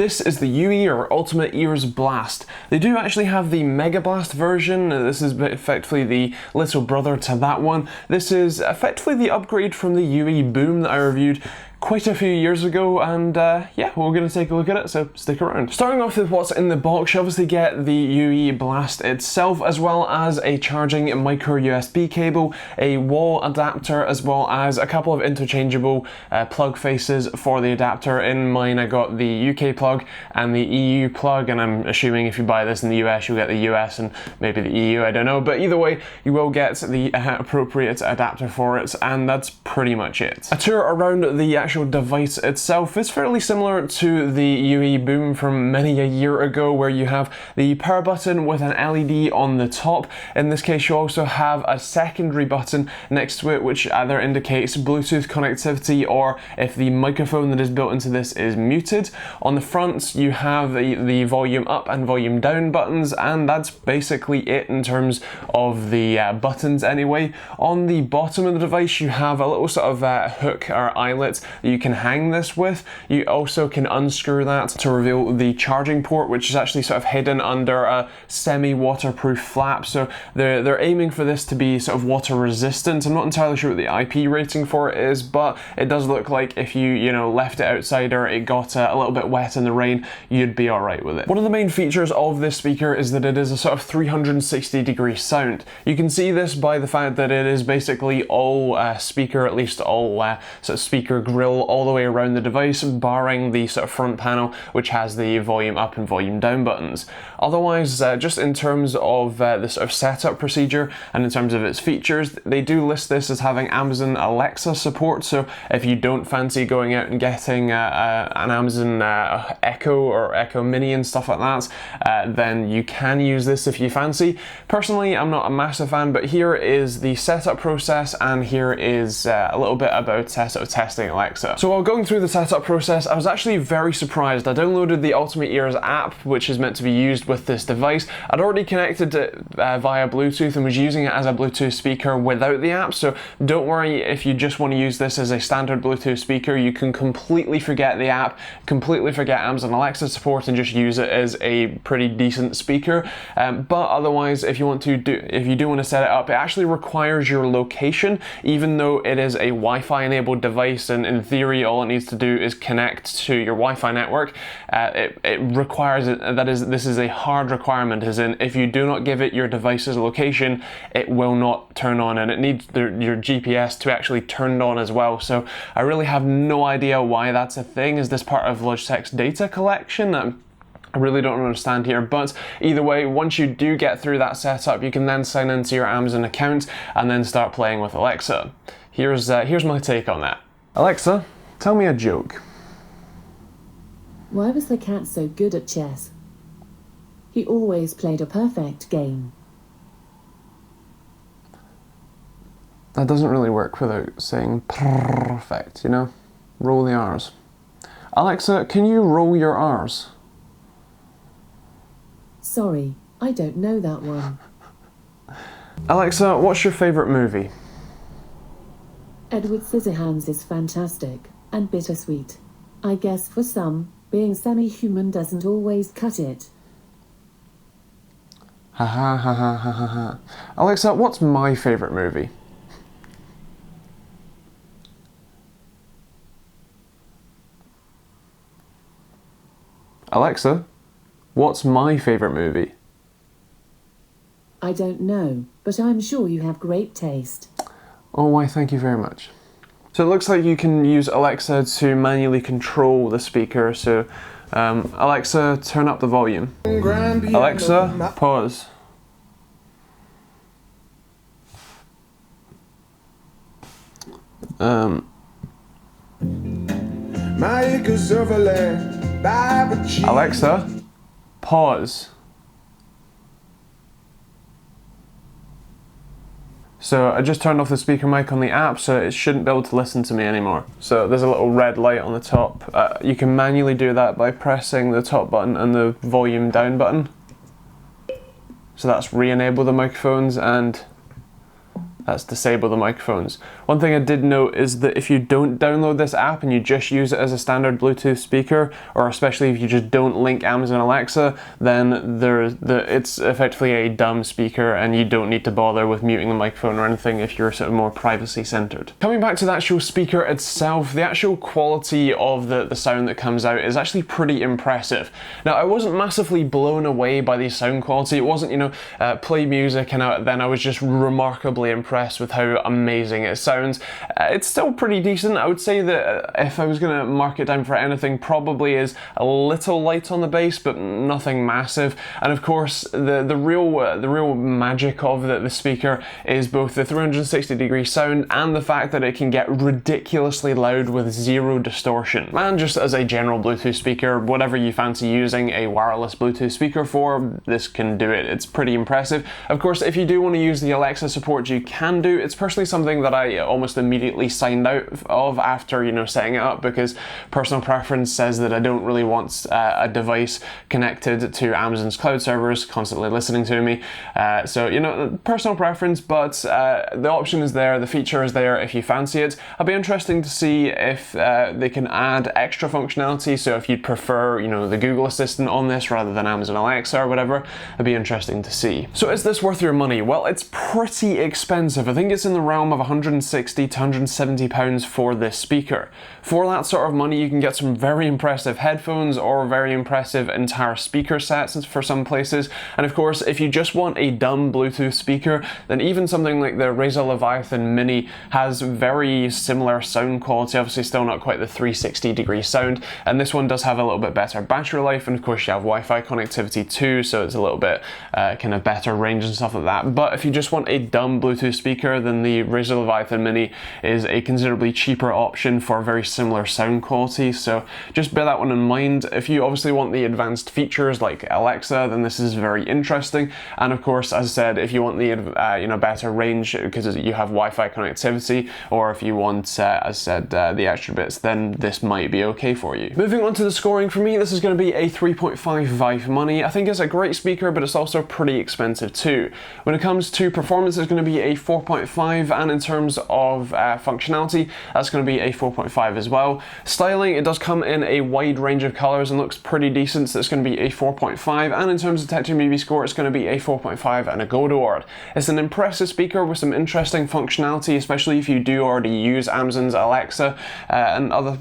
This is the UE, or Ultimate Ears Blast. They do actually have the Mega Blast version. This is effectively the little brother to that one. This is effectively the upgrade from the UE Boom that I reviewed quite a few years ago, and yeah, we're going to take a look at it, so stick around. Starting off with what's in the box, you obviously get the UE Blast itself, as well as a charging micro USB cable, a wall adapter, as well as a couple of interchangeable plug faces for the adapter. In mine I got the UK plug and the EU plug, and I'm assuming if you buy this in the US you'll get the US and maybe the EU, I don't know, but either way you will get the appropriate adapter for it, and that's pretty much it. A tour around the actual device itself is fairly similar to the UE Boom from many a year ago, where you have the power button with an LED on the top. In this case you also have a secondary button next to it which either indicates Bluetooth connectivity or if the microphone that is built into this is muted. On the front you have the volume up and volume down buttons, and that's basically it in terms of the buttons anyway. On the bottom of the device you have a little sort of hook or eyelet that you can hang this with. You also can unscrew that to reveal the charging port, which is actually sort of hidden under a semi-waterproof flap. So they're aiming for this to be sort of water resistant. I'm not entirely sure what the IP rating for it is, but it does look like if you left it outside or it got a little bit wet in the rain, you'd be alright with it. One of the main features of this speaker is that it is a sort of 360-degree sound. You can see this by the fact that it is basically all speaker, at least all sort of speaker grill all the way around the device, barring the sort of front panel which has the volume up and volume down buttons. Otherwise, just in terms of the sort of setup procedure and in terms of its features, they do list this as having Amazon Alexa support. So if you don't fancy going out and getting an Amazon Echo or Echo Mini and stuff like that, then you can use this if you fancy. Personally, I'm not a massive fan, but here is the setup process, and here is a little bit about sort of testing Alexa. So while going through the setup process, I was actually very surprised. I downloaded the Ultimate Ears app, which is meant to be used with this device. I'd already connected it via Bluetooth and was using it as a Bluetooth speaker without the app, so don't worry if you just want to use this as a standard Bluetooth speaker. You can completely forget the app, completely forget Amazon Alexa support, and just use it as a pretty decent speaker. But otherwise, if you do want to set it up, it actually requires your location, even though it is a Wi-Fi enabled device, and in theory all it needs to do is connect to your Wi-Fi network. It requires it, this is a hard requirement, as in if you do not give it your device's location, it will not turn on, and it needs your GPS to actually turn on as well. So I really have no idea why that's a thing. Is this part of Logitech's data collection? I really don't understand here, but either way, once you do get through that setup, you can then sign into your Amazon account and then start playing with Alexa. Here's my take on that. Alexa, tell me a joke. Why was the cat so good at chess? He always played a perfect game. That doesn't really work without saying perfect, you know? Roll the R's. Alexa, can you roll your R's? Sorry, I don't know that one. Alexa, what's your favourite movie? Edward Scissorhands is fantastic and bittersweet. I guess for some, being semi-human doesn't always cut it. Ha ha ha ha ha ha ha. Alexa, what's my favourite movie? Alexa, what's my favourite movie? I don't know, but I'm sure you have great taste. Oh, why, thank you very much. So it looks like you can use Alexa to manually control the speaker. So Alexa, turn up the volume. Alexa, pause. Alexa, pause. So I just turned off the speaker mic on the app, so it shouldn't be able to listen to me anymore. So there's a little red light on the top. You can manually do that by pressing the top button and the volume down button. So that's re-enable the microphones, and That's disable the microphones. One thing I did note is that if you don't download this app and you just use it as a standard Bluetooth speaker, or especially if you just don't link Amazon Alexa, then it's effectively a dumb speaker and you don't need to bother with muting the microphone or anything if you're sort of more privacy centered. Coming back to the actual speaker itself, the actual quality of the sound that comes out is actually pretty impressive. Now, I wasn't massively blown away by the sound quality. It wasn't, play music and then I was just remarkably impressed with how amazing it sounds. It's still pretty decent. I would say that if I was going to mark it down for anything, probably is a little light on the bass, but nothing massive. And of course, the real magic of the speaker is both the 360-degree sound and the fact that it can get ridiculously loud with zero distortion. And just as a general Bluetooth speaker, whatever you fancy using a wireless Bluetooth speaker for, this can do it. It's pretty impressive. Of course, if you do want to use the Alexa support, you can do. It's personally something that I almost immediately signed out of after, setting it up, because personal preference says that I don't really want a device connected to Amazon's cloud servers constantly listening to me. So, personal preference, but the option is there, the feature is there if you fancy it. It'll be interesting to see if they can add extra functionality. So if you'd prefer, the Google Assistant on this rather than Amazon Alexa or whatever, it'd be interesting to see. So is this worth your money? Well, it's pretty expensive. I think it's in the realm of 160 to 170 pounds for this speaker. For that sort of money, you can get some very impressive headphones or very impressive entire speaker sets for some places. And of course, if you just want a dumb Bluetooth speaker, then even something like the Razer Leviathan Mini has very similar sound quality, obviously still not quite the 360-degree sound, and this one does have a little bit better battery life, and of course you have Wi-Fi connectivity too, so it's a little bit kind of better range and stuff like that. But if you just want a dumb Bluetooth speaker, then the Razer Leviathan Mini is a considerably cheaper option for very similar sound quality, so just bear that one in mind. If you obviously want the advanced features like Alexa, then this is very interesting, and of course, as I said, if you want the better range because you have Wi-Fi connectivity, or if you want, as I said, the extra bits, then this might be okay for you. Moving on to the scoring, for me, this is going to be a 3.55 money. I think it's a great speaker, but it's also pretty expensive too. When it comes to performance, it's going to be a 4.5, and in terms of functionality, that's going to be a 4.5 as well. Styling, it does come in a wide range of colors and looks pretty decent, so it's going to be a 4.5, and in terms of TechTubeMeWe score, it's going to be a 4.5 and a gold award. It's an impressive speaker with some interesting functionality, especially if you do already use Amazon's Alexa and other,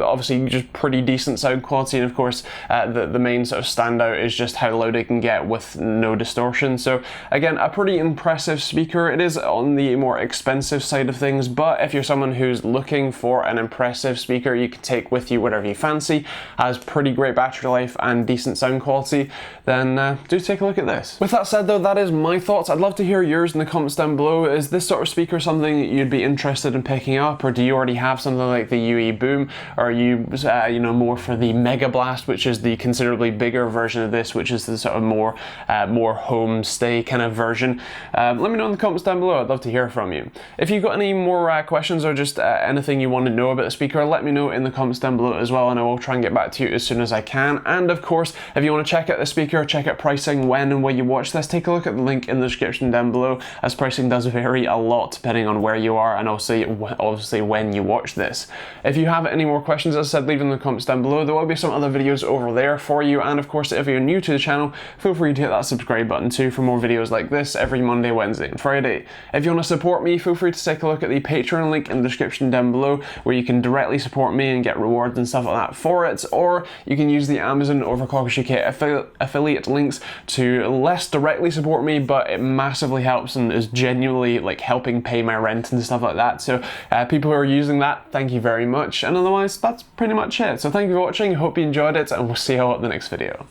obviously just pretty decent sound quality, and of course the main sort of standout is just how loud it can get with no distortion. So again, a pretty impressive speaker. It is on the more expensive side of things, but if you're someone who's looking for an impressive speaker you can take with you whatever you fancy, has pretty great battery life and decent sound quality, then do take a look at this. With that said though, that is my thoughts. I'd love to hear yours in the comments down below. Is this sort of speaker something you'd be interested in picking up, or do you already have something like the UE Boom, or are you more for the Mega Blast, which is the considerably bigger version of this, which is the sort of more home stay kind of version? Let me know in the comments down below. I'd love to hear from you. If you've got any more questions or just anything you want to know about the speaker, let me know in the comments down below as well, and I will try and get back to you as soon as I can. And of course, if you want to check out the speaker, check out pricing, when and where you watch this, take a look at the link in the description down below, as pricing does vary a lot depending on where you are and also obviously when you watch this. If you have any more questions, as I said, leave them in the comments down below. There will be some other videos over there for you, and of course, if you're new to the channel, feel free to hit that subscribe button too for more videos like this every Monday, Wednesday and Friday. If you want to support me, feel free to take a look at the Patreon link in the description down below, where you can directly support me and get rewards and stuff like that for it, or you can use the Amazon Overclockers UK affiliate links to less directly support me, but it massively helps and is genuinely like helping pay my rent and stuff like that. So people who are using that, thank you very much, and otherwise that's pretty much it. So thank you for watching, hope you enjoyed it, and we'll see you all at the next video.